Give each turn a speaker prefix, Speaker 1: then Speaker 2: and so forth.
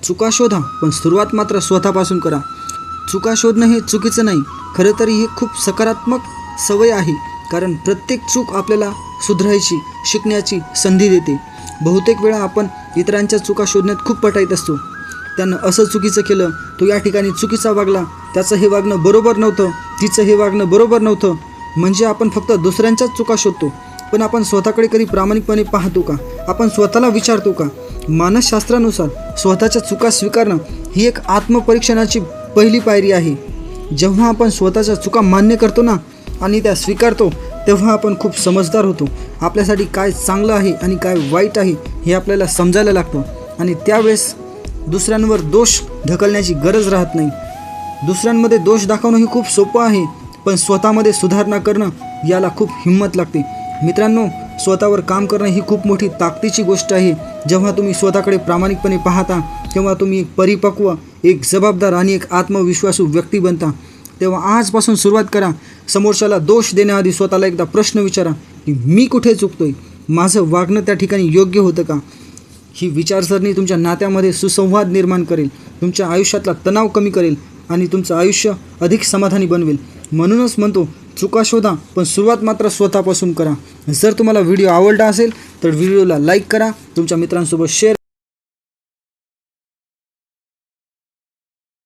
Speaker 1: चुका शोधा, पण सुरुवात मात्र स्वतःपासून करा. चुका शोधणं हे चुकीचं नाही, खरं तर ही खूप सकारात्मक सवय आहे. कारण प्रत्येक चूक आपल्याला सुधारायची, शिकण्याची संधी देते. बहुतेक वेळा आपण इतरांच्या चुका शोधण्यात खूप पटाईत असतो. त्यानं असं चुकीचं केलं, तो या ठिकाणी चुकीचा वागला, त्याचं हे वागणं बरोबर नव्हतं, तिचं हे वागणं बरोबर नव्हतं. म्हणजे आपण फक्त दुसऱ्यांच्याच चुका शोधतो, पण आपण स्वतःकडे कधी प्रामाणिकपणे पाहतो का? आपण स्वतःला विचारतो का? मानसशास्त्रानुसार स्वतःच्या चुका स्वीकारणं ही एक आत्मपरीक्षणाची पहिली पायरी आहे. जेव्हा आपण स्वतःच्या चुका मान्य करतो ना आणि त्या स्वीकारतो, तेव्हा आपण खूप समजदार होतो. आपल्यासाठी काय चांगलं आहे आणि काय वाईट आहे हे आपल्याला समजायला लागतं. आणि त्यावेळेस दुसऱ्यांवर दोष ढकलण्याची गरज राहत नाही. दुसऱ्यांमध्ये दोष दाखवणं ही खूप सोपं आहे, पण स्वतःमध्ये सुधारणा करणं याला खूप हिंमत लागते. मित्रांनो, स्वतःवर काम करणं ही खूप मोठी ताकदीची गोष्ट आहे. जेव्हा तुम्ही स्वतःकडे प्रामाणिकपणे पाहता, तेव्हा तुम्ही एक परिपक्व, एक जबाबदार आणि एक आत्मविश्वासू व्यक्ती बनता. तेव्हा आजपासून सुरुवात करा. समोरच्याला दोष देण्याआधी स्वतःला एकदा प्रश्न विचारा की मी कुठे चुकतोय? माझं वागणं त्या ठिकाणी योग्य होतं का? ही विचारसरणी तुमच्या नात्यामध्ये सुसंवाद निर्माण करेल, तुमच्या आयुष्यातला तणाव कमी करेल आणि तुमचं आयुष्य अधिक समाधानी बनवेल. म्हणूनच म्हणतो, चुका शोधा, पण सुरुवात मात्र स्वतःपासून करा. जर तुम्हाला व्हिडिओ आवडला असेल तर व्हिडिओला लाईक करा, तुमच्या मित्रांसोबत शेअर